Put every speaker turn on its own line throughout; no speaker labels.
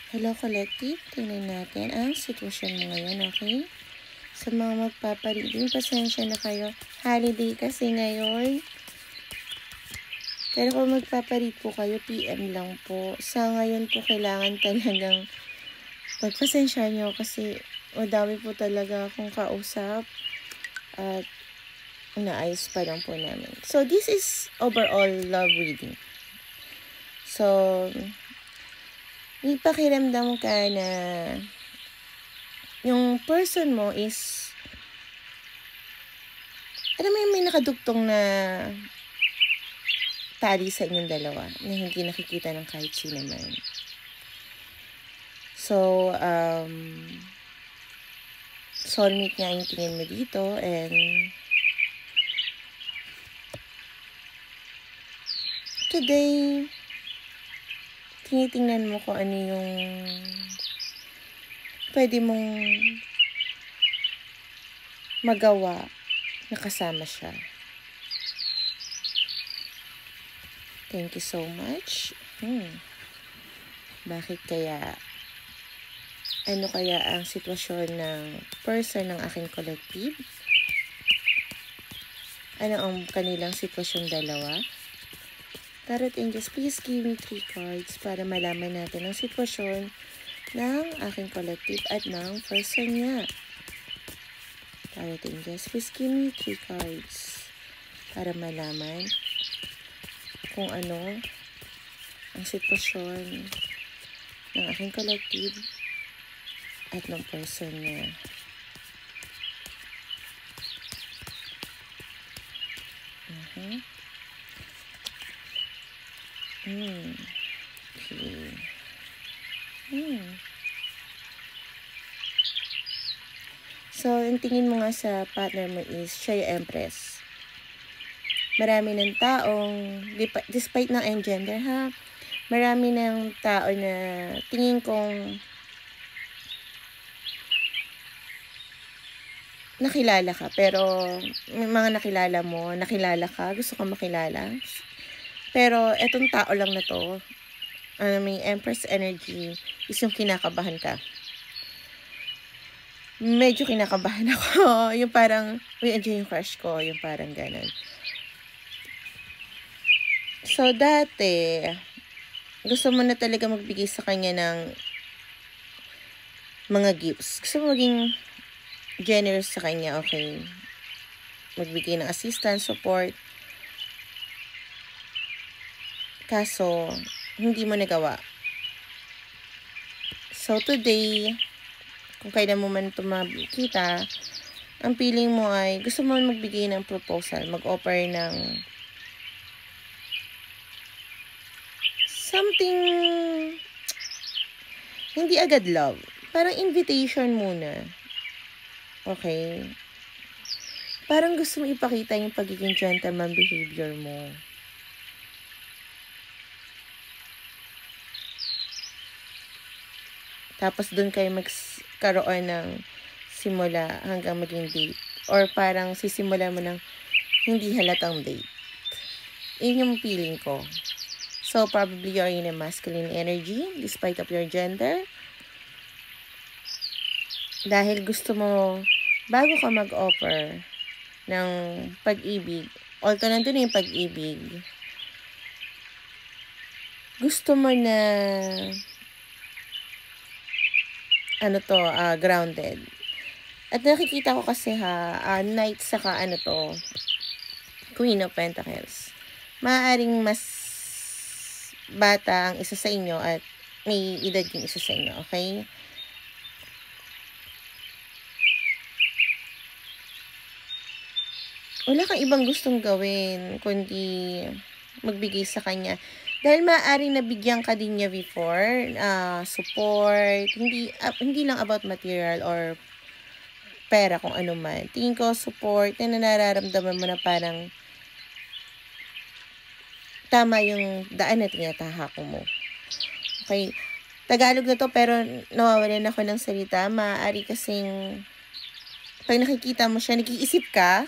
Hello Collective, tingnan natin ang sitwasyon mo ngayon, okay? Sa mga magpapareading, pasensya na kayo. Holiday kasi ngayon. Pero kung magpaparead po kayo, PM lang po. Sa ngayon po, kailangan talagang pagpasensya nyo kasi madami po talaga akong kausap at naayos pa lang po namin. So, this is overall love reading. So, may pakiramdam ka na yung person mo is, alam mo yung may nakadugtong na tali sa inyong dalawa na hindi nakikita ng kahit sino man. So, soulmate nga yung tingin mo dito, and today, tinitingnan mo kung ano yung pwede mong magawa na kasama siya. Thank you so much. Bakit kaya? Ano kaya ang sitwasyon ng person ng aking collective? Ano ang kanilang sitwasyon dalawa? Tarot Angels, please give me 3 cards para malaman natin ang sitwasyon ng aking collective at ng person niya. Tarot Angels, please give me 3 cards para malaman kung ano ang sitwasyon ng aking collective at ng person niya. Okay. So, ang tingin mo nga sa partner mo is siya yung Empress. Marami ng taong, despite ng gender ha, marami ng tao na tingin kong nakilala ka, pero may mga nakilala mo, nakilala ka, gusto kang makilala. Pero etong tao lang na to, may Empress energy, is yung kinakabahan ka. Medyo kinakabahan ako. Yung parang, uy, andyan yung crush ko. Yung parang ganun. So, dati, gusto mo na talaga magbigay sa kanya ng mga gifts. Gusto mo maging generous sa kanya, okay? Magbigay ng assistance, support. Kaso, hindi mo nagawa. So, today, kung kailan mo man ito makita, ang feeling mo ay gusto mo magbigay ng proposal, mag-offer ng something, hindi agad love. Parang invitation muna. Okay? Parang gusto mo ipakita yung pagiging gentleman behavior mo. Tapos doon kayo magkaroon ng simula hanggang maging date. Or parang sisimula mo ng hindi halatang date. Yun yung feeling ko. So, probably you're in a masculine energy despite of your gender. Dahil gusto mo, bago ka mag-offer ng pag-ibig, although nandun yung pag-ibig, gusto mo na grounded. At nakikita ko kasi Knight saka Queen of Pentacles. Maaaring mas bata ang isa sa inyo at may edad yung isa sa inyo, okay? Wala kang ibang gustong gawin kundi magbigay sa kanya. Dahil maaaring nabigyan ka din niya before, support, hindi lang about material or pera kung ano man. Tingin ko support na nararamdaman mo na parang tama yung daan na tinatahak mo. Okay. Tagalog na to pero nawawalan ako ng salita. Maaari kasing pag nakikita mo siya, nag-iisip ka.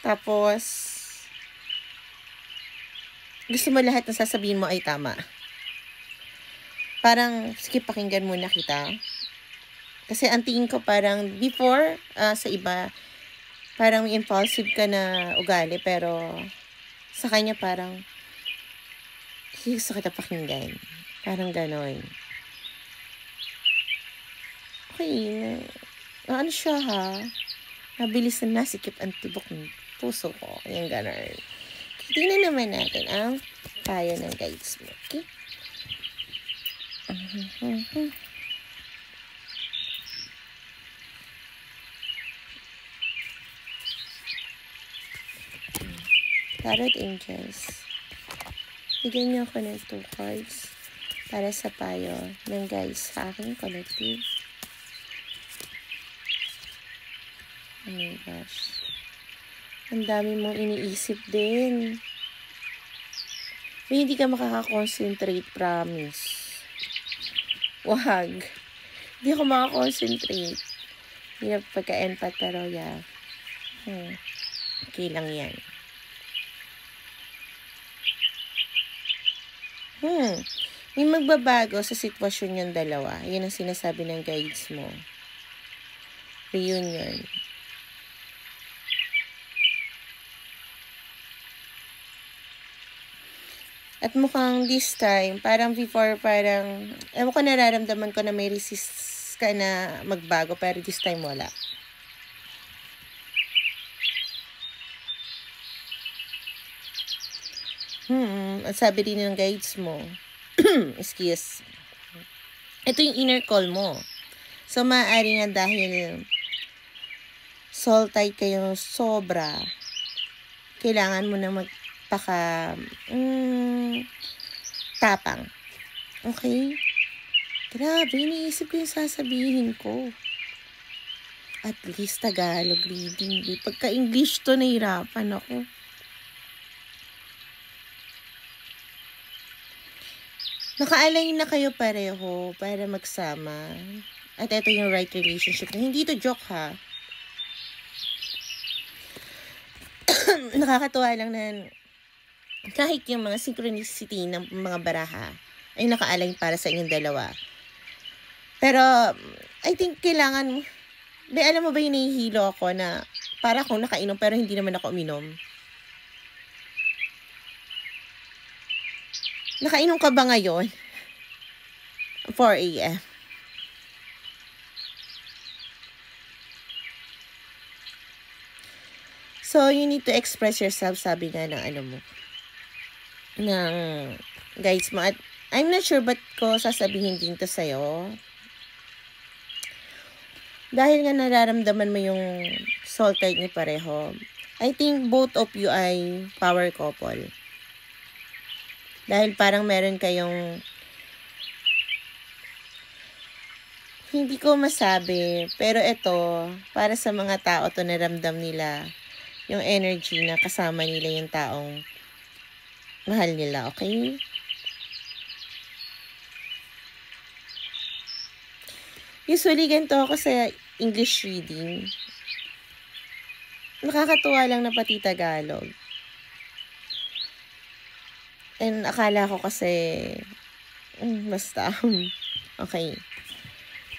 Tapos gusto mo lahat na sasabihin mo ay tama. Parang, sige, pakinggan muna kita. Kasi ang tingin ko parang before, sa iba, parang impulsive ka na ugali, pero sa kanya parang, sige, gusto kita pakinggan. Parang ganon. Okay, ano siya ha? Mabilis na nasikip ang tibok ng puso ko. Yung ganon. Tingnan naman natin ang payo ng guides mo. Okay? Tarot Angels. Bigyan niyo ako ng 2 cards para sa payo ng guys sa aking collective. Oh my gosh. Ang dami mong iniisip din. Hindi ka makakakonsentrate, promise. Wag. Hindi ako makakonsentrate. Hirap pagka-empath, pero yeah. Okay lang yan. May magbabago sa sitwasyon yung dalawa. Yan ang sinasabi ng guides mo. Reunion. At mukhang this time, parang before, parang, ewan ko, nararamdaman ko na may resist ka na magbago, pero this time wala. At sabi din ng guides mo, excuse, ito yung inner call mo. So, maaari nga dahil soul tie kayo sobra, kailangan mo na tapang. Okay? Grabe, iniisip ko yung sasabihin ko. At least Tagalog reading. Pagka-English to, nahirapan ako. Naka-align na kayo pareho para magsama. At ito yung right relationship. Hindi to joke ha. Nakakatuwa lang na kahit yung mga synchronicity ng mga baraha ay naka-align para sa inyong dalawa. Pero, I think kailangan, alam mo ba yung nahihilo ako na para akong nakainom pero hindi naman ako uminom? Nakainom ka ba ngayon? 4 a.m. So, you need to express yourself, sabi nga ng ng guides mo. At I'm not sure ba't ko sasabihin din to sa'yo. Dahil nga nararamdaman mo yung soul tie niyo pareho. I think both of you ay power couple. Dahil parang meron kayong, hindi ko masabi, pero ito, para sa mga tao to, naramdam nila yung energy na kasama nila yung taong mahal nila, okay? Usually, ganito ako sa English reading. Nakakatuwa lang na pati Tagalog. And akala ko kasi, basta, okay.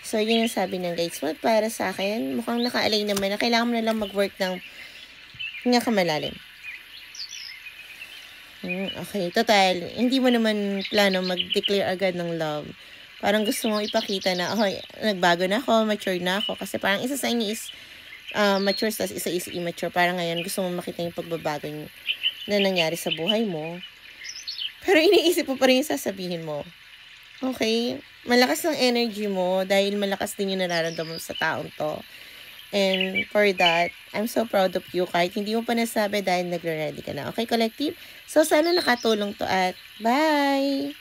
So, yun yung sabi ng guides mo. Para sa akin, mukhang naka-align naman na kailangan mo na lang mag-work ng nga kamalalim. Okay, total, hindi mo naman plano mag-declare agad ng love. Parang gusto mong ipakita na, okay, nagbago na ako, mature na ako. Kasi parang isa sa inyo is mature, tas isa is immature. Parang ngayon, gusto mong makita yung pagbabago na nangyari sa buhay mo. Pero iniisip mo pa rin yung sasabihin mo. Okay? Malakas ng energy mo dahil malakas din yung nararamdaman mo sa taong to. And for that, I'm so proud of you kahit hindi mo pa nasabi dahil nagre-ready ka na. Okay, collective? So, sana nakatulong to at bye!